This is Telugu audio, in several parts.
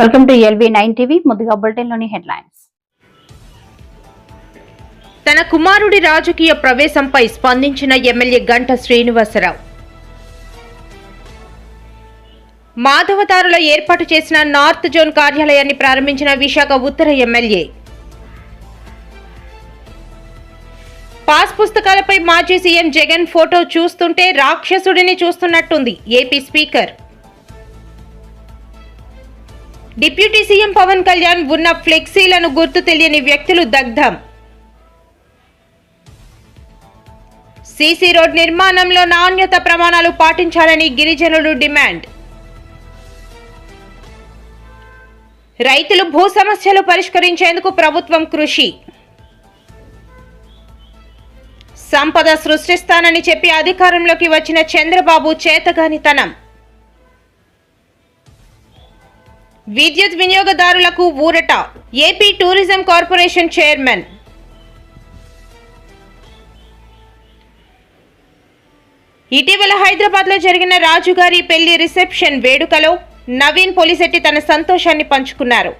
Welcome to LV9 TV. ముందుగా బులెటిన్ లోని హెడ్లైన్స్. తన కుమారుడి రాజకీయ ప్రవేశంపై స్పందించిన ఎమ్మెల్యే గంట శ్రీనివాసరావు. మాధవతారులో ఏర్పాటు చేసిన నార్త్ జోన్ కార్యాలయాన్ని ప్రారంభించిన విశాఖ ఉత్తర ఎమ్మెల్యే. పాస్ పుస్తకాలపై మాజీ సీఎం జగన్ ఫోటో చూస్తుంటే రాక్షసుడిని చూస్తున్నట్టుంది AP speaker. Deputy CM Pawan Kalyan ఉన్న ఫ్లెక్సీలను గుర్తు తెలియని వ్యక్తులు దగ్ధం. సీసీ రోడ్ నిర్మాణంలో నాణ్యత ప్రమాణాలు పాటించాలని గిరిజనులు డిమాండ్. రైతులు భూ సమస్యలు పరిష్కరించేందుకు ప్రభుత్వం కృషి. సంపద సృష్టిస్తానని చెప్పి అధికారంలోకి వచ్చిన చంద్రబాబు చేతగానితనం. విద్యుత్ వినియోగదారులకు ఊరట ఏపీ టూరిజం కార్పొరేషన్ చైర్మన్. ఇటీవల హైదరాబాద్ లో జరిగిన రాజుగారి పెళ్లి రిసెప్షన్ వేడుకలో నవీన్ పోలిశెట్టి తన సంతోషాన్ని పంచుకున్నారు.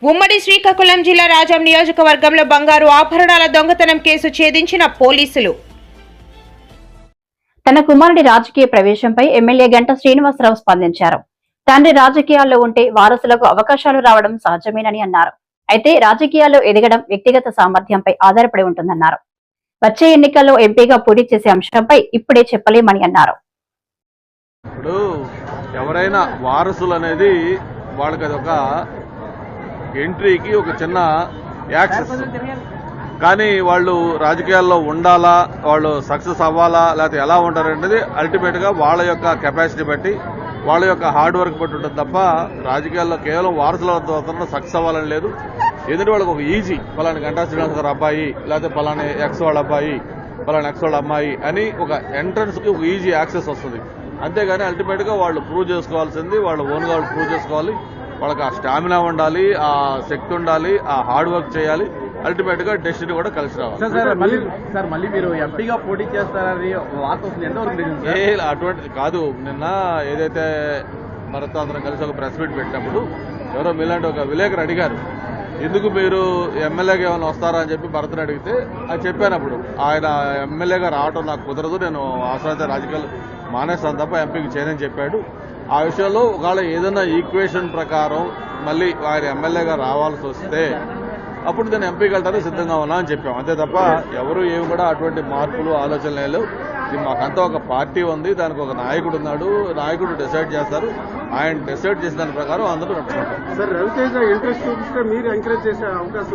ఉమ్మడి శ్రీకాకుళం జిల్లా రాజాం నియోజకవర్గంలో బంగారు ఆభరణాల దొంగతనం కేసు ఛేదించిన పోలీసులు. తన కుమారుడి రాజకీయ ప్రవేశంపై ఎమ్మెల్యే గంట శ్రీనివాసరావు స్పందించారు. తండ్రి రాజకీయాల్లో ఉంటే వారసులకు అవకాశాలు రావడం సహజమేనని అన్నారు. అయితే రాజకీయాల్లో ఎదగడం వ్యక్తిగత సామర్థ్యంపై ఆధారపడి ఉంటుందన్నారు. వచ్చే ఎన్నికల్లో ఎంపీగా పోటీ చేసే అంశంపై ఇప్పుడే చెప్పలేమని అన్నారు. ఇప్పుడు ఎవరైనా వారసులు అనేది వాళ్ళకి అదొక ఎంట్రీకి ఒక చిన్న యాక్సెస్, కానీ వాళ్ళు రాజకీయాల్లో ఉండాలా, వాళ్ళు సక్సెస్ అవ్వాలా, లేకపోతే ఎలా ఉంటారనేది అల్టిమేట్గా వాళ్ళ యొక్క కెపాసిటీ బట్టి, వాళ్ళ యొక్క హార్డ్ వర్క్ బట్టి ఉంటుంది తప్ప రాజకీయాల్లో కేవలం వారసుల ద్వారా సక్సెస్ అవ్వాలని లేదు. ఎందుకంటే వాళ్ళకి ఒక ఈజీ పలాని గంటా శ్రీనివాస్ గారు అబ్బాయి, లేకపోతే పలాని ఎక్స్ వాళ్ళ అబ్బాయి, పలాని ఎక్స్ వాళ్ళ అమ్మాయి అని ఒక ఎంట్రన్స్కి ఒక ఈజీ యాక్సెస్ వస్తుంది. అంతేగాని అల్టిమేట్గా వాళ్ళు ప్రూవ్ చేసుకోవాల్సింది వాళ్ళు ఓన్గా వాళ్ళు ప్రూవ్ చేసుకోవాలి. వాళ్ళకి ఆ స్టామినా ఉండాలి, ఆ శక్తి ఉండాలి, ఆ హార్డ్ వర్క్ చేయాలి. అల్టిమేట్ గా డెస్టినీ కూడా కలిసి రావాలి. మళ్ళీ మీరు ఎంపీగా పోటీ చేస్తారని వార్త వస్తుంది, ఎంతవరకు అటువంటి కాదు. నిన్న ఏదైతే మరతో అందరం కలిసి ఒక ప్రెస్ మీట్ పెట్టినప్పుడు ఎవరో మీలాంటి ఒక విలేకరు అడిగారు, ఎందుకు మీరు ఎమ్మెల్యేగా ఏమైనా వస్తారా అని చెప్పి భరత్ని అడిగితే అది చెప్పానప్పుడు ఆయన ఎమ్మెల్యేగా రావడం నాకు కుదరదు, నేను అవసరమైతే రాజకీయాలు మానేస్తాను తప్ప ఎంపీకి చేయనని చెప్పాడు. ఆ విషయంలో ఒకవేళ ఏదైనా ఈక్వేషన్ ప్రకారం మళ్ళీ ఆయన ఎమ్మెల్యేగా రావాల్సి వస్తే అప్పుడు నేను ఎంపీకి వెళ్తాను సిద్ధంగా ఉన్నా అని చెప్పాం. అంతే తప్ప ఎవరు ఏమి కూడా అటువంటి మార్పులు ఆలోచనలు లేవు. ఇది మాకంతా ఒక పార్టీ ఉంది, దానికి ఒక నాయకుడు ఉన్నాడు, నాయకుడు డిసైడ్ చేస్తారు. ఆయన డిసైడ్ చేసిన దాని ప్రకారం అందరూ నడుచుకుంటాం.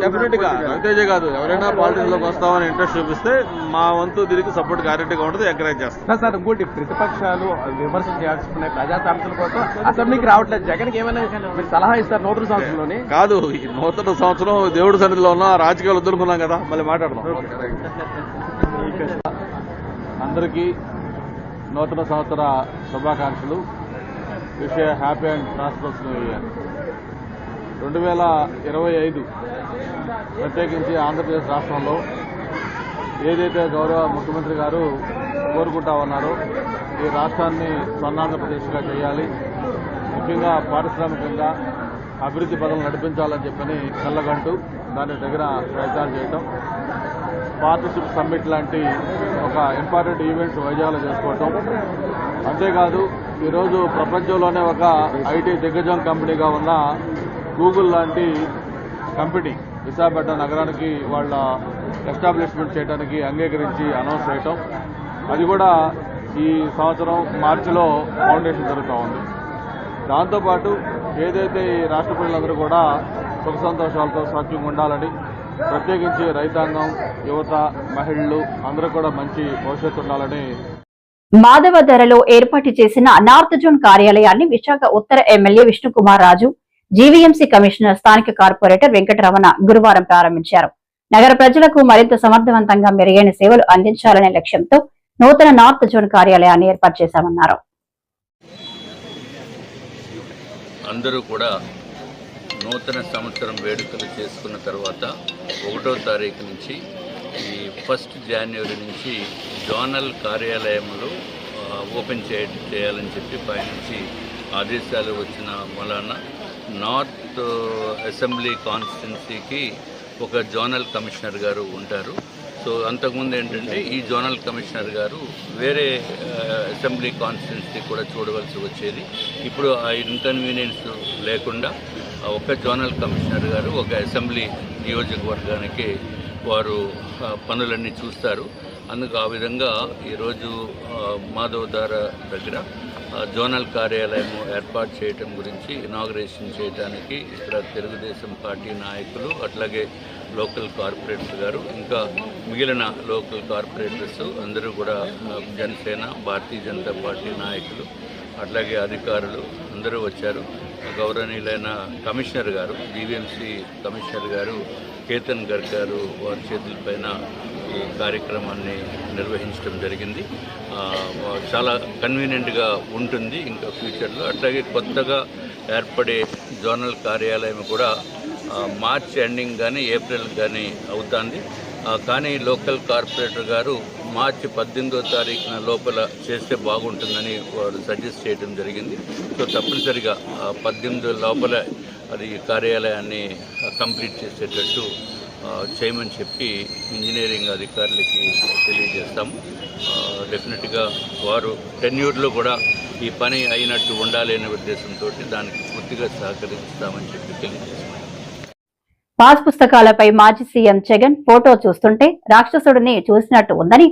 డెఫినెట్ గా రవితేజ కాదు, ఎవరైనా పాలిటిక్స్ లోకి వస్తామని ఇంట్రెస్ట్ చూపిస్తే మా వంతు దీనికి సపోర్ట్ గ్యారెంటీగా ఉంటుంది, ఎంకరేజ్ చేస్తాం. సార్ ఇంకోటి ప్రతిపక్షాలు విమర్శలు చేయాల్సుకున్నాయి, ప్రజా సమస్యల కోసం అసెంబ్లీకి రావట్లేదు. జగన్కి ఏమైనా మీరు సలహా ఇస్తారు నూతన సంవత్సరంలోని? కాదు, ఈ నూతన సంవత్సరం దేవుడి సన్నిధిలో ఉన్న రాజకీయాలు వదులుకున్నాం కదా, మళ్ళీ మాట్లాడదాం. అందరికీ నూతన సంవత్సర శుభాకాంక్షలు. విషయ happy and prosperous new year. 2025 ప్రత్యేకించి ఆంధ్రప్రదేశ్ రాష్ట్రంలో ఏదైతే గౌరవ ముఖ్యమంత్రి గారు కోరుకుంటా ఉన్నారో ఈ రాష్ట్రాన్ని స్వర్ణాంధ్రప్రదేశ్గా చేయాలి, ముఖ్యంగా పారిశ్రామికంగా అభివృద్ధి పథకం నడిపించాలని చెప్పని కళ్ళగంటూ దానికి తగిన ప్రయత్నాలు చేయటం, పార్ట్నర్షిప్ సమ్మిట్ లాంటి ఒక ఇంపార్టెంట్ ఈవెంట్స్ వైజాగ్లో చేసుకోవటం. అంతేకాదు ఈరోజు ప్రపంచంలోనే ఒక ఐటీ దిగ్గజం కంపెనీగా ఉన్న గూగుల్ లాంటి కంపెనీ విశాఖపట్నం నగరానికి వాళ్ళ ఎస్టాబ్లిష్మెంట్ చేయడానికి అంగీకరించి అనౌన్స్ చేయటం, అది కూడా ఈ సంవత్సరం మార్చిలో ఫౌండేషన్ జరుగుతూ ఉంది. దాంతోపాటు ఏదైతే ఈ రాష్ట్ర ప్రజలందరూ కూడా సుఖ సంతోషాలతో సౌఖ్యంగా ఉండాలని, ప్రత్యేకించి రైతాంగం, యువత, మహిళలు అందరూ కూడా మంచి భవిష్యత్తు ఉండాలని మాధవధరలో ఏర్పాటు చేసిన నార్త్ జోన్ కార్యాలయాన్ని విశాఖ ఉత్తర MLA Vishnukumar Raju, GVMC commissioner, స్థానిక కార్పొరేటర్ వెంకటరమణ గురువారం ప్రారంభించారు. నగర ప్రజలకు మరింత సమర్థవంతంగా మెరుగైన సేవలు అందించాలనే లక్ష్యంతో నూతన నార్త్ జోన్ కార్యాలయాన్ని ఏర్పాటు చేశామన్నారు. అందరూ కూడా నూతన సంవత్సరం వేడుకలు చేసుకున్న తర్వాత 1వ తారీఖు నుంచి ఈ 1 జనవరి నుంచి జోనల్ కార్యాలయంలో ఓపెన్ చేయాలని చెప్పి పైనుంచి ఆదేశాలు వచ్చిన మూలాన నార్త్ అసెంబ్లీ కాన్స్టిట్యున్సీకి ఒక జోనల్ కమిషనర్ గారు ఉంటారు. సో అంతకుముందు ఏంటంటే ఈ జోనల్ కమిషనర్ గారు వేరే అసెంబ్లీ కాన్స్టిట్యున్సీ కూడా చూడవలసి వచ్చేది. ఇప్పుడు ఆ ఇన్కన్వీనియన్స్ లేకుండా ఒక జోనల్ కమిషనర్ గారు ఒక అసెంబ్లీ నియోజకవర్గానికి వారు పనులన్నీ చూస్తారు. అందుకు ఆ విధంగా ఈరోజు మాధవధార దగ్గర జోనల్ కార్యాలయం ఏర్పాటు చేయడం గురించి ఇనాగరేషన్ చేయడానికి ఇక్కడ తెలుగుదేశం పార్టీ నాయకులు, అట్లాగే లోకల్ కార్పొరేటర్స్ గారు, ఇంకా మిగిలిన లోకల్ కార్పొరేటర్స్ అందరూ కూడా జనసేన, భారతీయ జనతా పార్టీ నాయకులు, అట్లాగే అధికారులు అందరూ వచ్చారు. గౌరవనీయులైన కమిషనర్ గారు, జీవీఎంసీ కమిషనర్ గారు కేతన్ గర్గ్ గారు వారి చేతులపైన ఈ కార్యక్రమాన్ని నిర్వహించడం జరిగింది. చాలా కన్వీనియంట్గా ఉంటుంది ఇంకా ఫ్యూచర్లో. అట్లాగే కొత్తగా ఏర్పడే జోనల్ కార్యాలయం కూడా మార్చ్ ఎండింగ్ కానీ ఏప్రిల్ కానీ అవుతుంది. కానీ లోకల్ కార్పొరేటర్ గారు మార్చి 18వ తారీఖున లోపల చేస్తే బాగుంటుందని వారు సజెస్ట్ చేయడం జరిగింది. సో తప్పనిసరిగా 18 లోపల అది కార్యాలయాన్ని కంప్లీట్ చేసేటట్టు చేయమని చెప్పి ఇంజనీరింగ్ అధికారులకి తెలియజేస్తాము. డెఫినెట్గా వారు టెన్యూర్లో కూడా ఈ పని అయినట్టు ఉండాలి అనే ఉద్దేశంతో దానికి పూర్తిగా సహకరిస్తామని చెప్పి తెలియజేస్తాం. పాస్ పుస్తకాలపై మాజీ సీఎం జగన్ ఫోటో చూస్తుంటే రాక్షసుడిని చూసినట్టు ఉందని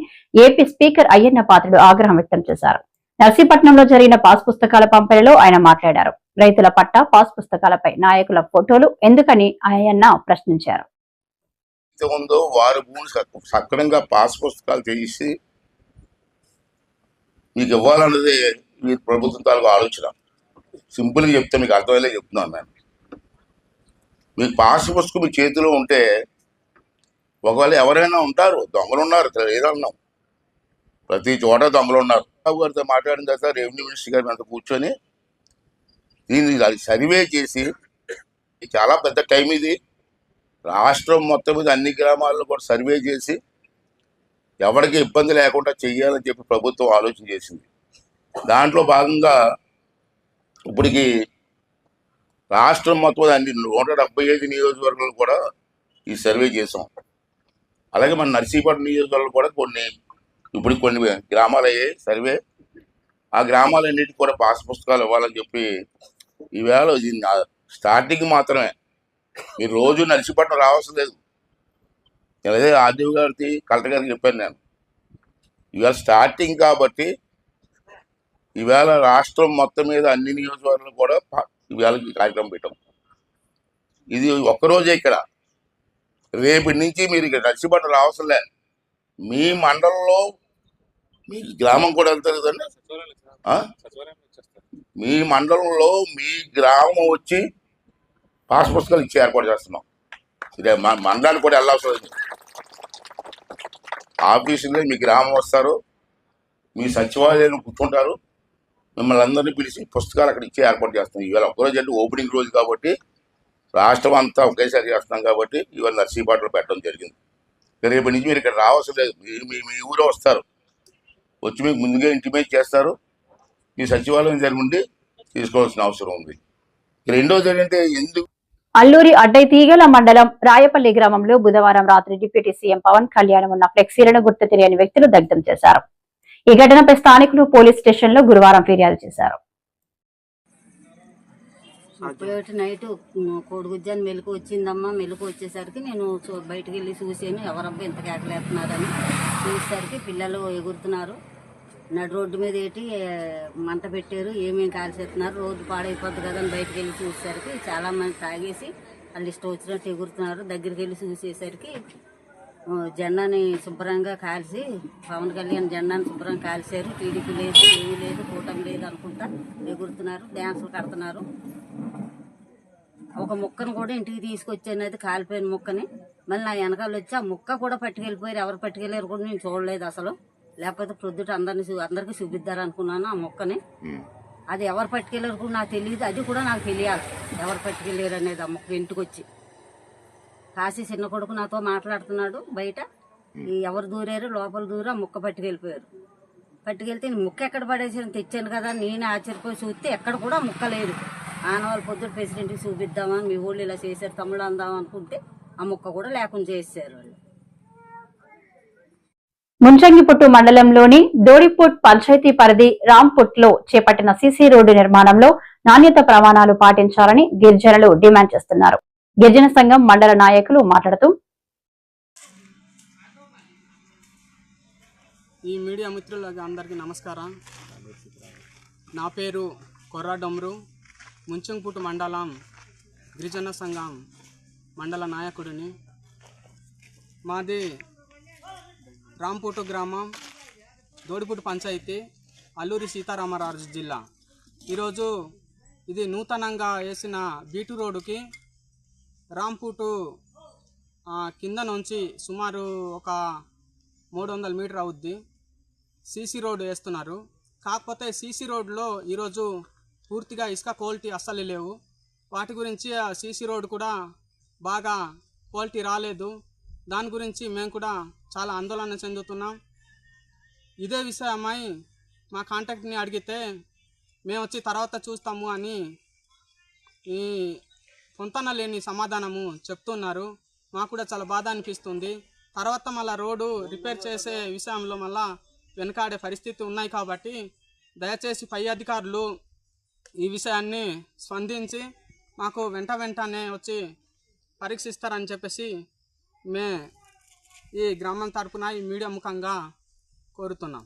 ఏపీ స్పీకర్ అయ్యన్న పాత్రుడు ఆగ్రహం వ్యక్తం చేశారు. నర్సీపట్నంలో జరిగిన పాస్ పుస్తకాల పంపిణీలో ఆయన మాట్లాడారు. రైతుల పట్ట పాస్ పుస్తకాలపై నాయకుల ఫోటోలు ఎందుకని అయ్యన్న ప్రశ్నించారు. వారు సక్రమంగా పాస్ పుస్తకాలు చేసి మీకు ఇవ్వాలన్నది మీ ప్రభుత్వం తాలూకు ఆలోచన. సింపుల్గా చెప్తే మీకు అర్థమయ్యేలా చెప్తున్నాను నేను. మీకు పాస్ పుస్తకం మీ చేతిలో ఉంటే ఒకవేళ ఎవరైనా ఉంటారు, దొంగలు ఉన్నారు, ఏదన్నాం ప్రతి చోట దొంగలు ఉన్నారు. బాబు గారితో మాట్లాడిన తర్వాత రెవెన్యూ మినిస్టర్ గారి అంతా కూర్చొని దీన్ని సర్వే చేసి, చాలా పెద్ద టైం ఇది, రాష్ట్రం మొత్తం మీద అన్ని గ్రామాల్లో కూడా సర్వే చేసి ఎవరికి ఇబ్బంది లేకుండా చెయ్యాలని చెప్పి ప్రభుత్వం ఆలోచన చేసింది. దాంట్లో భాగంగా ఇప్పటికి రాష్ట్రం మొత్తం అన్ని 175 నియోజకవర్గాలు కూడా ఈ సర్వే చేసాం. అలాగే మన నర్సీపట్నం నియోజకవర్గాలు కూడా కొన్ని గ్రామాలు అయ్యాయి సర్వే. ఆ గ్రామాలన్నిటికీ కూడా పాస్ పుస్తకాలు ఇవ్వాలని చెప్పి ఈవేళ స్టార్టింగ్ మాత్రమే. మీరు రోజు నర్సీపట్నం రావాల్సిన లేదు. నేను అదే ఆర్డీఓ గారికి, కలెక్టర్ గారికి చెప్పాను నేను. ఈవేళ స్టార్టింగ్ కాబట్టి ఈవేళ రాష్ట్రం మొత్తం మీద అన్ని నియోజకవర్గాలు కూడా ఈవేళ కార్యక్రమం పెట్టాం. ఇది ఒక్కరోజే. ఇక్కడ రేపటి నుంచి మీరు ఇక్కడ నర్సీపట్నం రావాల్సిన లే. మీ మండలంలో మీ గ్రామం కూడా వెళ్తారు కదండి. మీ మండలంలో మీ గ్రామం వచ్చి పాస్ పుస్తకాలు ఇచ్చి ఏర్పాటు చేస్తున్నాం. ఇదే మండలానికి కూడా వెళ్ళాల్సిన లేదు. ఆఫీసులో మీ గ్రామం వస్తారు, మీ సచివాలయం కూర్చుంటారు, మిమ్మల్ని అందరినీ పిలిచి పుస్తకాలు అక్కడ ఇచ్చి ఏర్పాటు చేస్తాం. ఇవాళ ఒక్కరోజు అంటే ఓపెనింగ్ రోజు కాబట్టి రాష్ట్రం అంతా ఒకేసారి చేస్తున్నాం కాబట్టి ఇవాళ నర్సీపట్నంలో పెట్టడం జరిగింది. రేపటి నుంచి మీరు ఇక్కడ రావాల్సిన లేదు. మీ ఊరే వస్తారు, వచ్చి మీకు ముందుగా ఇంటిమేట్ చేస్తారు. మీ సచివాలయం దగ్గర ఉండి తీసుకోవాల్సిన అవసరం ఉంది. రెండోది ఏంటంటే అల్లూరి అడ్డై తీగల మండలం రాయపల్లి గ్రామంలో బుధవారం రాత్రి డిప్యూటీ సీఎం పవన్ కళ్యాణ్ ఉన్న ఫ్లెక్సీలను గుర్తు తెలియని వ్యక్తులు దగ్ధం చేశారు. ఈ ఘటనపై స్థానికులు పోలీస్ స్టేషన్ లో గురువారం ఫిర్యాదు చేశారు. నైట్ కోడిగుజ్జాన్ని మెలకు వచ్చిందమ్మా. మెలకు వచ్చేసరికి నేను బయటకు వెళ్ళి చూసాను, ఎవరబ్బా ఇంత కేకలేస్తున్నారని. చూసేసరికి పిల్లలు ఎగురుతున్నారు, నడు రోడ్డు మీద ఏంటి మంట పెట్టారు, ఏమేమి కాల్చేస్తున్నారు, రోడ్డు పాడైపోద్ది కదా అని బయటకు వెళ్ళి చూసేసరికి చాలా మంది తాగేసి వాళ్ళు ఇష్టం వచ్చినట్టు ఎగురుతున్నారు. దగ్గరికి వెళ్ళి చూసేసరికి జెండాని శుభ్రంగా కాల్చి, పవన్ కళ్యాణ్ జెండాని శుభ్రంగా కాల్చారు. టీడీపీ లేదు, ఏమీ లేదు, కూటమి లేదు అనుకుంటా ఎగురుతున్నారు, డ్యాన్సులు కడుతున్నారు. ఒక ముక్కను కూడా ఇంటికి తీసుకొచ్చాను, అది కాలిపోయిన ముక్కని. మళ్ళీ నా వెనకాల వచ్చి ఆ ముక్క కూడా పట్టుకెళ్ళిపోయారు. ఎవరు పట్టుకెళ్ళారు కూడా నేను చూడలేదు అసలు. లేకపోతే ప్రొద్దుట అందరికీ చూపిద్దారు అనుకున్నాను ఆ మొక్కని. అది ఎవరు పట్టుకెళ్ళారు కూడా నాకు తెలియదు, అది కూడా నాకు తెలియాలి ఎవరు పట్టుకెళ్ళారు అనేది. ఆ మొక్క ఇంటికి వచ్చి కాశీ చిన్న కొడుకు నాతో మాట్లాడుతున్నాడు బయట. ఎవరు దూరారు, లోపల దూరి ఆ మొక్క పట్టుకెళ్ళిపోయారు. పట్టుకెళ్తే ముక్క ఎక్కడ పడేసాను తెచ్చాను కదా నేను ఆశ్చర్యపోయి చూస్తే ఎక్కడ కూడా ముక్క లేదు. ఆనవాళ్ళు పొద్దున ప్రెసిడెంట్కి చూపిద్దామని మీ ఊళ్ళు ఇలా చేశారు తమ్ముడు అందాం అనుకుంటే ఆ ముక్క కూడా లేకుండా చేశారు వాళ్ళు. ముంచంగిపుట్టు మండలంలోని దోడిపుట్ పంచాయతీ పరిధి రాంపుట్లో చేపట్టిన సీసీ రోడ్డు నిర్మాణంలో నాణ్యత ప్రమాణాలు పాటించాలని గిరిజనులు డిమాండ్ చేస్తున్నారు. గిరిజన సంఘం మండల నాయకులు మాట్లాడుతూ, ఈ మీడియా మిత్రులకు అందరికీ నమస్కారం. నా పేరు కొర్రా డొమ్రు, ముంచంగిపుట్టు మండలం గిరిజన సంఘం మండల నాయకుడిని. మాది రాంపుట్టు గ్రామం, దోడిపుట్టు పంచాయతీ, అల్లూరి సీతారామరాజు జిల్లా. ఈరోజు ఇది నూతనంగా వేసిన బీటు రోడ్డుకి రాంపుట్టు కింద నుంచి సుమారు ఒక 300 మీటర్ అవుద్ది సీసీ రోడ్డు వేస్తున్నారు. కాకపోతే సీసీ రోడ్లో ఈరోజు పూర్తిగా ఇసుక క్వాలిటీ అస్సలు లేవు. వాటి గురించి ఆ సీసీ రోడ్డు కూడా బాగా క్వాలిటీ రాలేదు. దాని గురించి మేము కూడా చాలా ఆందోళన చెందుతున్నాం. ఇదే విషయమై మా కాంటాక్ట్ని అడిగితే మేము వచ్చి తర్వాత చూస్తాము అని ఈ పొంతన లేని సమాధానము చెప్తున్నారు. మాకు కూడా చాలా బాధ అనిపిస్తుంది. తర్వాత మళ్ళీ రోడ్డు రిపేర్ చేసే విషయంలో మళ్ళా వెనకాడే పరిస్థితి ఉన్నాయి. కాబట్టి దయచేసి పై అధికారులు ఈ విషయాన్ని స్పందించి మాకు వెంటనే వచ్చి పరీక్షిస్తారని చెప్పేసి ఈ గ్రామం తరపున ఈ మీడియా ముఖంగా కోరుతున్నాం.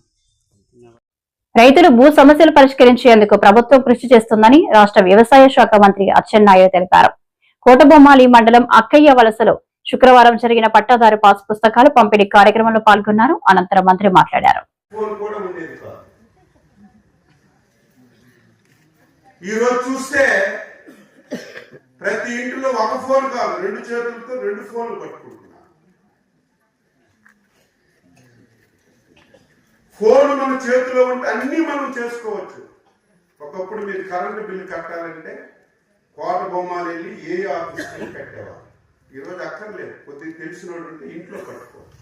రైతులు భూ సమస్యలు పరిష్కరించేందుకు ప్రభుత్వం కృషి చేస్తుందని రాష్ట్ర వ్యవసాయ శాఖ మంత్రి అచ్చెన్నాయుడు తెలిపారు. కోటబొమ్మాలి మండలం అక్కయ్య వలసలో శుక్రవారం జరిగిన పట్టాదారు పాస్ పుస్తకాలు పంపిణీ కార్యక్రమంలో పాల్గొన్నారు. అనంతరం మంత్రి మాట్లాడారు. ఈరోజు చూస్తే ప్రతి ఇంటిలో ఒక ఫోన్ కాదు, 2 చేతులతో 2 ఫోన్లు పట్టుకుంటున్నారు. ఫోన్ మన చేతిలో ఉంటే అన్ని మనం చేసుకోవచ్చు. ఒకప్పుడు మీరు కరెంటు బిల్లు కట్టాలంటే కోటబొమ్మాలి వెళ్ళి ఏ ఆఫీస్కి కట్టేవారు. ఈరోజు అక్కర్లేదు, కొద్దిగా తెలిసిన వాడు ఉంటే ఇంట్లో కట్టుకోవచ్చు.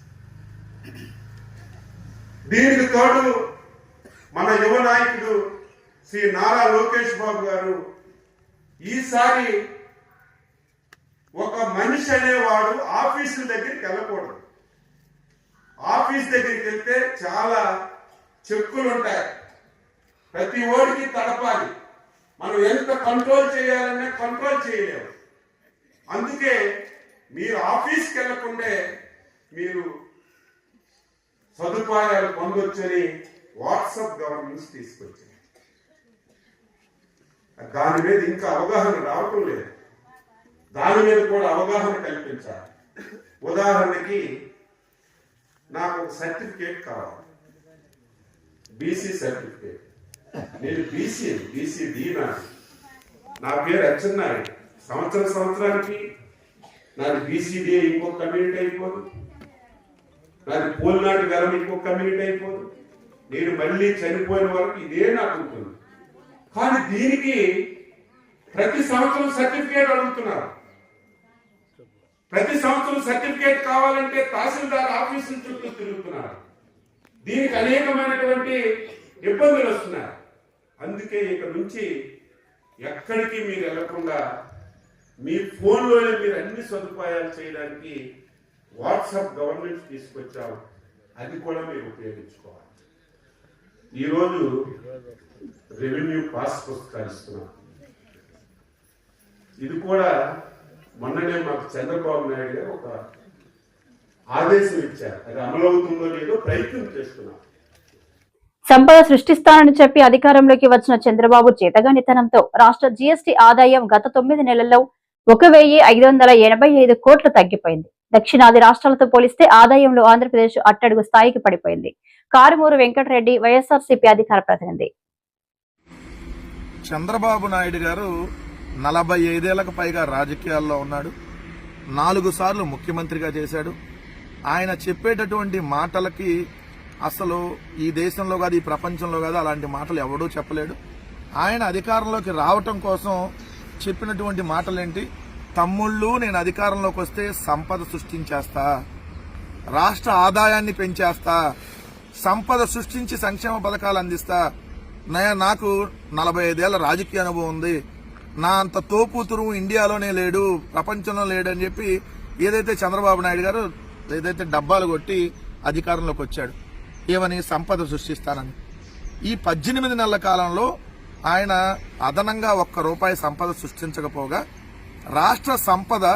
దీనికి తోడు మన యువ నాయకుడు శ్రీ నారా లోకేష్ బాబు గారు ఈసారి ఒక మనిషి అనేవాడు ఆఫీసుల దగ్గరికి వెళ్ళకూడదు. ఆఫీస్ దగ్గరికి వెళ్తే చాలా చెక్కులు ఉంటాయి, ప్రతి ఓడికి తడపాలి. మనం ఎంత కంట్రోల్ చేయాలన్నా కంట్రోల్ చేయలేము. అందుకే మీరు ఆఫీస్కి వెళ్ళకుండే మీరు సదుపాయాలు పొందొచ్చని వాట్సాప్ గవర్నెన్స్ తీసుకొచ్చింది. దాని మీద ఇంకా అవగాహన రావటం లేదు. దాని మీద కూడా అవగాహన కల్పించాలి. ఉదాహరణకి నాకు ఒక సర్టిఫికేట్ కావాలి, బీసీ సర్టిఫికేట్. నేను బీసీ నా పేరు అచ్చెన్నాయుడు. సంవత్సరానికి నాది బీసీడీ ఇంకొక కమ్యూనిటీ అయిపోదు, నాది పోలినాటి వెలం ఇంకొక కమ్యూనిటీ అయిపోదు. నేను మళ్ళీ చనిపోయిన వరకు ఇదే నాకు ఉంటుంది. కానీ దీనికి ప్రతి సంవత్సరం సర్టిఫికేట్ అడుగుతున్నారు. ప్రతి సంవత్సరం సర్టిఫికేట్ కావాలంటే తహసీల్దార్ ఆఫీసుల చుట్టూ తిరుగుతున్నారు. దీనికి అనేకమైనటువంటి ఇబ్బందులు వస్తున్నాయి. అందుకే ఇక నుంచి ఎక్కడికి మీరు వెళ్లకుండా మీ ఫోన్లోనే మీరు అన్ని సదుపాయాలు చేయడానికి వాట్సాప్ గవర్నెన్స్ తీసుకొచ్చాము. అది కూడా మీరు ఉపయోగించుకోవాలి. ఈరోజు రెవెన్యూ పాస్ పుస్తకాలు ఇస్తున్నాం. ఇది కూడా మొన్ననే మాకు చంద్రబాబు నాయుడు గారు ఒక ఆదేశం ఇచ్చారు. అది అమలవుతుందో లేదో ప్రయత్నం చేస్తున్నాం. సంపద సృష్టిస్తానని చెప్పి అధికారంలోకి వచ్చిన చంద్రబాబు చేతగానితనంతో రాష్ట్ర జీఎస్టీ ఆదాయం గత 9 నెలల్లో 1,585 కోట్లు తగ్గిపోయింది. దక్షిణాది రాష్ట్రాలతో పోలిస్తే ఆదాయంలో ఆంధ్రప్రదేశ్ అట్టడుగు స్థాయికి పడిపోయింది. కారుమూరు వెంకటరెడ్డి, వైఎస్ఆర్సీపీ అధికార ప్రతినిధి. చంద్రబాబు నాయుడు గారు 45 ఏళ్లకు పైగా రాజకీయాల్లో ఉన్నాడు. 4 సార్లు ముఖ్యమంత్రిగా చేశాడు. ఆయన చెప్పేటటువంటి మాటలకి అసలు ఈ దేశంలో కాదు, ఈ ప్రపంచంలో కాదు, అలాంటి మాటలు ఎవడూ చెప్పలేడు. ఆయన అధికారంలోకి రావటం కోసం చెప్పినటువంటి మాటలేంటి? తమ్ముళ్ళు, నేను అధికారంలోకి వస్తే సంపద సృష్టించేస్తా, రాష్ట్ర ఆదాయాన్ని పెంచేస్తా, సంపద సృష్టించి సంక్షేమ పథకాలు అందిస్తా, నాకు 45 ఏళ్ల రాజకీయ అనుభవం ఉంది, నా అంత తోపుతురు ఇండియాలోనే లేడు, ప్రపంచంలో లేడు అని చెప్పి ఏదైతే చంద్రబాబు నాయుడు గారు ఏదైతే డబ్బాలు కొట్టి అధికారంలోకి వచ్చాడు, ఏమని సంపద సృష్టిస్తానని. ఈ 18 నెలల కాలంలో ఆయన అదనంగా ₹1 సంపద సృష్టించకపోగా రాష్ట్ర సంపద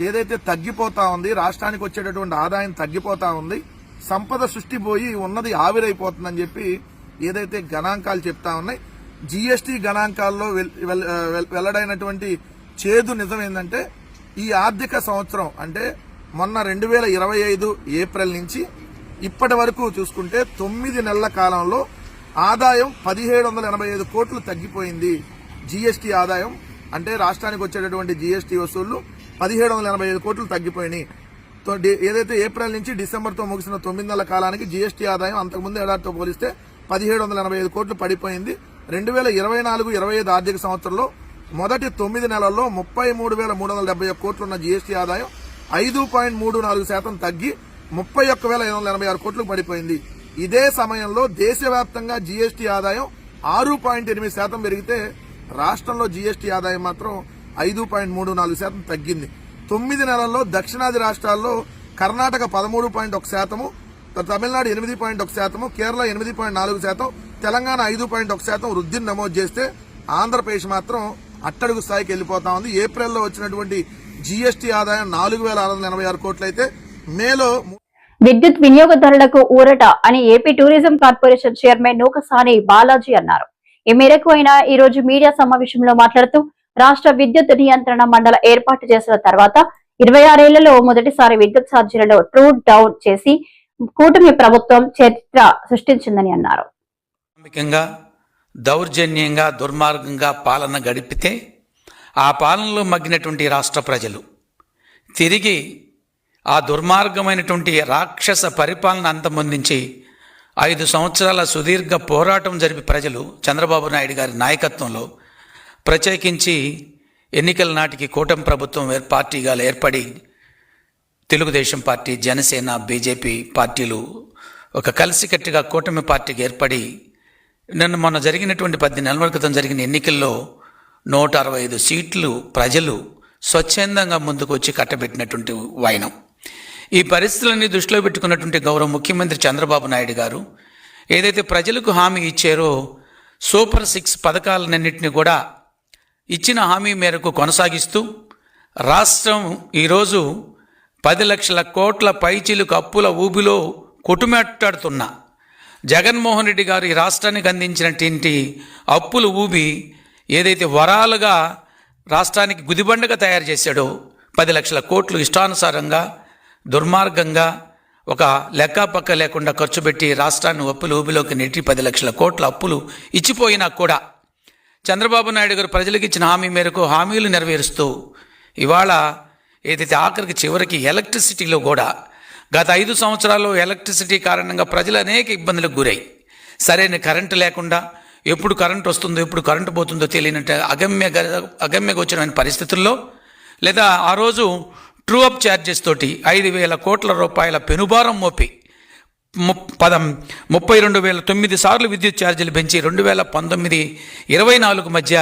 ఏదైతే తగ్గిపోతా ఉంది, రాష్ట్రానికి వచ్చేటటువంటి ఆదాయం తగ్గిపోతా ఉంది, సంపద సృష్టి పోయి ఉన్నది ఆవిరైపోతుందని చెప్పి ఏదైతే గణాంకాలు చెప్తా ఉన్నాయి. జీఎస్టీ గణాంకాల్లో వెల్లడైనటువంటి చేదు నిజం ఏంటంటే ఈ ఆర్థిక సంవత్సరం అంటే మొన్న 2025 ఏప్రిల్ నుంచి ఇప్పటి వరకు చూసుకుంటే 9 నెలల కాలంలో ఆదాయం 1785 కోట్లు తగ్గిపోయింది. జీఎస్టీ ఆదాయం అంటే రాష్ట్రానికి వచ్చేటటువంటి జీఎస్టీ వసూళ్లు 1785 కోట్లు తగ్గిపోయినాయి. ఏదైతే ఏప్రిల్ నుంచి డిసెంబర్తో ముగిసిన 9 నెలల కాలానికి జీఎస్టీ ఆదాయం అంతకుముందు ఏడాదితో పోలిస్తే 1785 కోట్లు పడిపోయింది. 2024-25 ఆర్థిక సంవత్సరంలో మొదటి 9 నెలల్లో 33,371 కోట్లున్న జీఎస్టీ ఆదాయం 5.34% తగ్గి 31,586 కోట్లకు పడిపోయింది. ఇదే సమయంలో దేశవ్యాప్తంగా జీఎస్టీ ఆదాయం 6.8% పెరిగితే రాష్ట్రంలో జీఎస్టీ ఆదాయం మాత్రం 5.34% తగ్గింది. 9 నెలల్లో దక్షిణాది రాష్ట్రాల్లో కర్ణాటక 13.1%, తమిళనాడు 8.1%, కేరళ 8.4%, తెలంగాణ 5.1% వృద్ధిని నమోదు చేస్తే ఆంధ్రప్రదేశ్ మాత్రం అట్టడుగు స్థాయికి వెళ్లిపోతా ఉంది. ఏప్రిల్లో వచ్చినటువంటి జీఎస్టీ ఆదాయం 4,686 కోట్లయితే మేలో విద్యుత్ వినియోగదారులకు ఊరట అని AP tourism corporation chairman Nookasani Balaji అన్నారు. ఈ మేరకు ఆయన ఈ రోజు మీడియా సమావేశంలో మాట్లాడుతూ రాష్ట్ర విద్యుత్ నియంత్రణ మండలి ఏర్పాటు చేసిన తర్వాత 26 ఏళ్లలో మొదటిసారి విద్యుత్ ఛార్జీలలో ట్రూ డౌన్ చేసి కూటమి ప్రభుత్వం చరిత్ర సృష్టించిందని అన్నారు. దౌర్జన్యంగా దుర్మార్గంగా పాలన గడిపితే ఆ పాలనలో మగ్గినటువంటి రాష్ట్ర ప్రజలు తిరిగి ఆ దుర్మార్గమైనటువంటి రాక్షస పరిపాలన అంతమొందించి 5 సంవత్సరాల సుదీర్ఘ పోరాటం జరిపి ప్రజలు చంద్రబాబు నాయుడు గారి నాయకత్వంలో ప్రత్యేకించి ఎన్నికల నాటికి కూటమి ప్రభుత్వం పార్టీగా ఏర్పడి తెలుగుదేశం పార్టీ, జనసేన, బీజేపీ పార్టీలు ఒక కలిసికట్టుగా కూటమి పార్టీకి ఏర్పడి మొన్న జరిగినటువంటి 10 నెలల క్రితం జరిగిన ఎన్నికల్లో 165 సీట్లు ప్రజలు స్వచ్ఛందంగా ముందుకు వచ్చి కట్టబెట్టినటువంటి వైనం. ఈ పరిస్థితులన్నీ దృష్టిలో పెట్టుకున్నటువంటి గౌరవ ముఖ్యమంత్రి చంద్రబాబు నాయుడు గారు ఏదైతే ప్రజలకు హామీ ఇచ్చారో సూపర్ 6 పథకాలన్నింటినీ కూడా ఇచ్చిన హామీ మేరకు కొనసాగిస్తూ రాష్ట్రం ఈరోజు 10 లక్షల కోట్ల పైచిలుకు అప్పుల ఊబిలో కొట్టుమెట్టాడుతున్న జగన్మోహన్ రెడ్డి గారు ఈ రాష్ట్రానికి అందించినటువంటి అప్పుల ఊబి ఏదైతే వరాలుగా రాష్ట్రానికి గుదిబండగా తయారు చేశాడో 10 లక్షల కోట్లు ఇష్టానుసారంగా దుర్మార్గంగా ఒక లెక్కపక్క లేకుండా ఖర్చు పెట్టి రాష్ట్రాన్ని అప్పుల ఊబిలోకి నెట్టి 10 లక్షల కోట్ల అప్పులు ఇచ్చిపోయినా కూడా చంద్రబాబు నాయుడు గారు ప్రజలకు ఇచ్చిన హామీ మేరకు హామీలు నెరవేరుస్తూ ఇవాళ ఏదైతే ఆఖరికి చివరికి ఎలక్ట్రిసిటీలో కూడా గత 5 సంవత్సరాల్లో ఎలక్ట్రిసిటీ కారణంగా ప్రజలు అనేక ఇబ్బందులకు గురై సరైన కరెంటు లేకుండా ఎప్పుడు కరెంటు వస్తుందో ఎప్పుడు కరెంటు పోతుందో తెలియనట్టు అగమ్యగోచరమైన పరిస్థితుల్లో లేదా ఆ రోజు ట్రూ అప్ ఛార్జెస్ తోటి 5,000 కోట్ల రూపాయల పెనుభారం మోపి 32,009 సార్లు విద్యుత్ ఛార్జీలు పెంచి 2019-24 మధ్య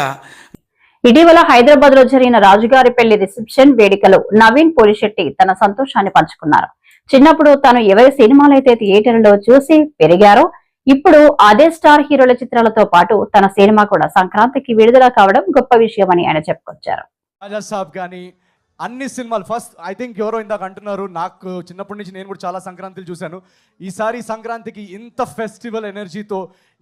ఇటీవల హైదరాబాద్ లో జరిగిన రాజుగారి పెళ్లి రిసెప్షన్ వేడుకలో నవీన్ పోలిశెట్టి తన సంతోషాన్ని పంచుకున్నారు. చిన్నప్పుడు తను ఎవరి సినిమాలైతే థియేటర్లో చూసి పెరిగారో ఇప్పుడు అదే స్టార్ హీరోల చిత్రాలతో పాటు తన సినిమా కూడా సంక్రాంతికి విడుదల కావడం గొప్ప విషయమని ఆయన చెప్పుకొచ్చారు. రాజా సాబ్ కానీ అన్ని సినిమాలు ఫస్ట్ ఐ థింక్ ఎవరో ఇందాక అంటున్నారు, నాకు చిన్నప్పటి నుంచి నేను కూడా చాలా సంక్రాంతులు చూశాను. ఈసారి సంక్రాంతికి ఇంత ఫెస్టివల్ ఎనర్జీతో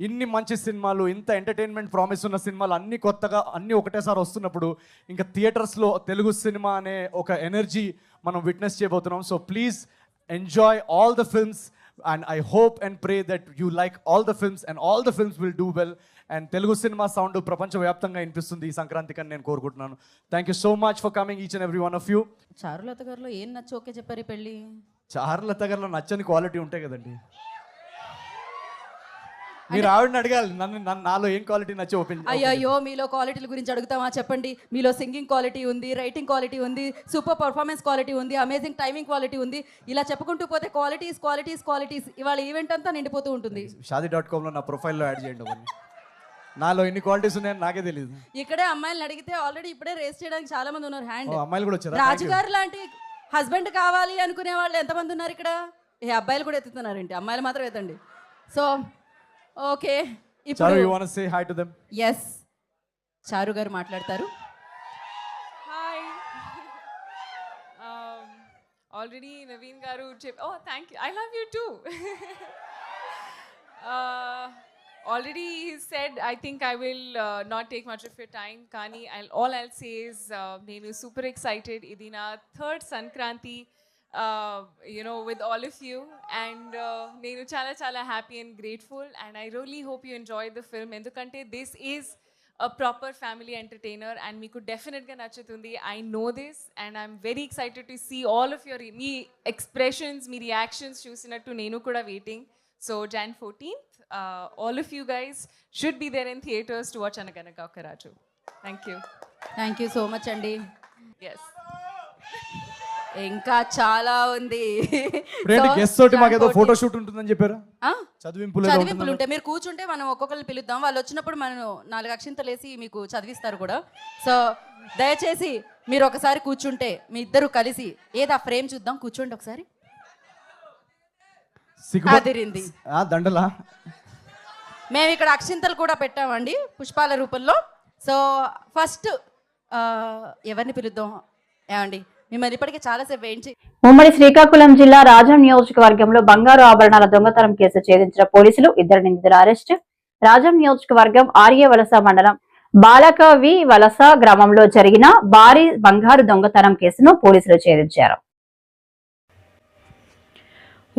ఇన్ని మంచి సినిమాలు, ఇంత ఎంటర్టైన్మెంట్ ప్రామిస్ ఉన్న సినిమాలు అన్ని కొత్తగా అన్ని ఒకటేసారి వస్తున్నప్పుడు ఇంకా థియేటర్స్లో తెలుగు సినిమా అనే ఒక ఎనర్జీ మనం విట్నెస్ చేయబోతున్నాం. So please enjoy all the films and I hope and pray that you like all the films and all the films will do well and Telugu cinema sound ప్రపంచ వ్యాప్తంగా వినిపిస్తుంది ఈ సంక్రాంతికి అని నేను కోరుకుంటున్నాను. Thank you so much for coming each and every one of you. Charulata గారిలో ఏం నచ్చి ఓకే చెప్పారు ఈ పెళ్ళి? చారులత గారిలో నచ్చని క్వాలిటీ ఉంటాయి కదండి. మీరు ఆవిడని అడగాలి, నాలో ఏం క్వాలిటీ నచ్చి ఓపెన్. అయ్యో మీలో క్వాలిటీల గురించి అడుగుతామా చెప్పండి. మీలో సింగింగ్ క్వాలిటీ ఉంది, రైటింగ్ క్వాలిటీ ఉంది, సూపర్ పర్ఫార్మెన్స్ క్వాలిటీ ఉంది, అమేజింగ్ టైమింగ్ క్వాలిటీ ఉంది. ఇలా చెప్పుకుంటూ పోతే క్వాలిటీస్ ఇవాళ ఈవెంట్ అంతా నిండిపోతూ ఉంటుంది. Shaadi.comలో నా ప్రొఫైల్లో యాడ్ చేయండి అవన్నీ. నాలో ఎన్ని క్వాలిటీస్ ఉన్నాయని నాకే తెలియదు. ఇక్కడే అమ్మాయిలను అడిగితే ఆల్రెడీ ఇప్పుడే రేస్ చేయడానికి చాలా మంది ఉన్నారు హ్యాండ్. అమ్మాయిలు కూడా వచ్చారా? రాజుగారు లాంటి హస్బెండ్ కావాలి అనుకునే వాళ్ళు ఎంతమంది ఉన్నారు ఇక్కడ? ఏ అబ్బాయిలు కూడా ఎత్తుతున్నారేంటి? అమ్మాయిలు మాత్రం ఎత్తండి. So okay, Charu, you want to say hi to them? yes, Charu garu మాట్లాడతారు. Hi. Already Naveen garu oh thank you, I love you too. Already he said, I think I will not take much of your time. Kani, all I'll say is, nenu super excited. Idi na third Sankranti, with all of you, and nenu chala happy and grateful. And I really hope you enjoyed the film. Endukante this is a proper family entertainer, and meeku definitely ga nachutundi. I know this, and I'm very excited to see all of your expressions, me reactions chusinattu nenu kuda waiting. So Jan 14th, all of you guys should be there in theaters to watch Anaganaka Okaraju. Thank you so much andi. Yes, ఇంకా చాలా ఉంది. గెస్ట్ తోటి మాకేదో ఫోటో షూట్ ఉంటుందని చెప్పారు. చదివింపులు ఉంటాయి. మీరు కూర్చుంటే మనం ఒక్కొక్కరిని పిలుద్దాం. వాళ్ళు వచ్చినప్పుడు మనం 4 అక్షింతలు వేసి మీకు చదివిస్తారు కూడా. సో దయచేసి మీరు ఒకసారి కూర్చుంటే మీ ఇద్దరు కలిసి ఏదా ఫ్రేమ్ చూద్దాం. కూర్చోండి ఒకసారి. అదిరింది దండలా. మేము ఇక్కడ అక్షింతలు కూడా పెట్టామండి పుష్పాల రూపంలో. సో ఫస్ట్ ఎవరిని పిలుద్దాం ఏమండి? మిమ్మల్ని ఇప్పటికే చాలాసేపు వేయించి. ఉమ్మడి శ్రీకాకుళం జిల్లా రాజం నియోజకవర్గంలో బంగారు ఆభరణాల దొంగతనం కేసు ఛేదించిన పోలీసులు 2 నిందితుల అరెస్ట్. రాజం నియోజకవర్గం ఆర్యవలస మండలం బాలకవి వలస గ్రామంలో జరిగిన భారీ బంగారు దొంగతనం కేసును పోలీసులు ఛేదించారు.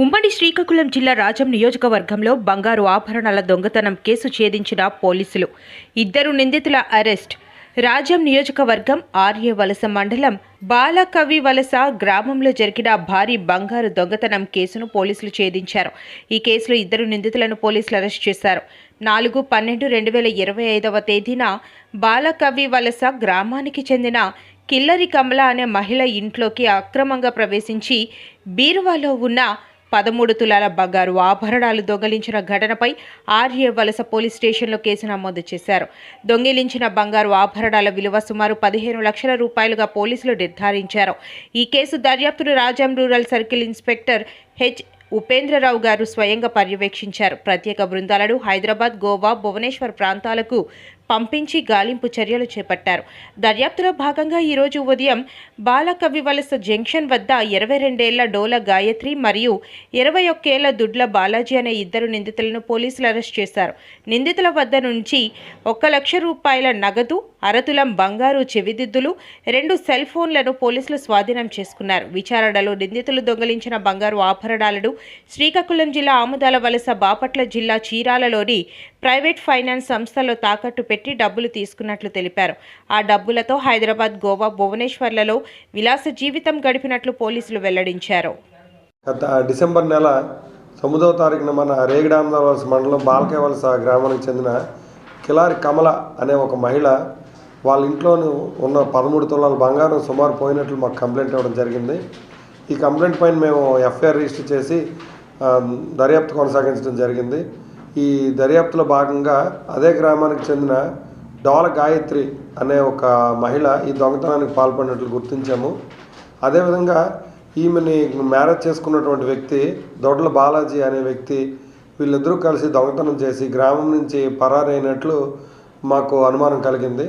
ఉమ్మడి శ్రీకాకుళం జిల్లా రాజం నియోజకవర్గంలో బంగారు ఆభరణాల దొంగతనం కేసు ఛేదించిన పోలీసులు 2 నిందితుల అరెస్ట్. రాజం నియోజకవర్గం ఆర్యవలస మండలం బాలకవి వలస గ్రామంలో జరిగిన భారీ బంగారు దొంగతనం కేసును పోలీసులు ఛేదించారు. ఈ కేసులో 2 నిందితులను పోలీసులు అరెస్ట్ చేశారు. 4/12/2025 తేదీన బాలకవి వలస గ్రామానికి చెందిన కిల్లరి కమల అనే మహిళ ఇంట్లోకి అక్రమంగా ప్రవేశించి బీరువాలో ఉన్న 13 తులాల బంగారు ఆభరణాలు దొంగిలించిన ఘటనపై ఆర్యవలస పోలీస్ స్టేషన్లో కేసు నమోదు చేశారు. దొంగిలించిన బంగారు ఆభరణాల విలువ సుమారు 15 లక్షల రూపాయలుగా పోలీసులు నిర్ధారించారు. ఈ కేసు దర్యాప్తును Rajam rural circle inspector H Upendrarao garu స్వయంగా పర్యవేక్షించారు. ప్రత్యేక బృందాలను హైదరాబాద్, గోవా, భువనేశ్వర్ ప్రాంతాలకు పంపించి గాలింపు చర్యలు చేపట్టారు. దర్యాప్తులో భాగంగా ఈరోజు ఉదయం బాలకవి వలస జంక్షన్ వద్ద 22 ఏళ్ల డోల గాయత్రి మరియు 21 ఏళ్ల దుడ్ల బాలాజీ అనే 2 నిందితులను పోలీసులు అరెస్ట్ చేశారు. నిందితుల వద్ద నుంచి 1 లక్ష రూపాయల నగదు, అరతులం బంగారు చెవిదిద్దులు, 2 సెల్ ఫోన్లను పోలీసులు స్వాధీనం చేసుకున్నారు. విచారణలో నిందితులు దొంగిలించిన బంగారు ఆభరణాలను శ్రీకాకుళం జిల్లా ఆముదాల వలస, బాపట్ల జిల్లా చీరాలలోని ప్రైవేట్ ఫైనాన్స్ సంస్థలో తాకట్టు పెట్టి డబ్బులు తీసుకున్నట్లు తెలిపారు. ఆ డబ్బులతో హైదరాబాద్, గోవా, భువనేశ్వర్లలో విలాస జీవితం గడిపినట్లు పోలీసులు వెల్లడించారు. గత డిసెంబర్ నెల 9వ తారీఖున మన రేగడామదాల వలస మండలం బాలకే వలస గ్రామానికి చెందిన కిలారి కమల అనే ఒక మహిళ వాళ్ళ ఇంట్లోనూ ఉన్న 13 తులాల బంగారం సుమారు పోయినట్లు మాకు కంప్లైంట్ ఇవ్వడం జరిగింది. ఈ కంప్లైంట్ పైన మేము ఎఫ్ఐఆర్ రిజిస్టర్ చేసి దర్యాప్తు కొనసాగించడం జరిగింది. ఈ దర్యాప్తులో భాగంగా అదే గ్రామానికి చెందిన డోల గాయత్రి అనే ఒక మహిళ ఈ దొంగతనానికి పాల్పడినట్లు గుర్తించాము. అదేవిధంగా ఈమెని మ్యారేజ్ చేసుకున్నటువంటి వ్యక్తి దొడ్ల బాలాజీ అనే వ్యక్తి, వీళ్ళిద్దరూ కలిసి దొంగతనం చేసి గ్రామం నుంచి పరారైనట్లు మాకు అనుమానం కలిగింది.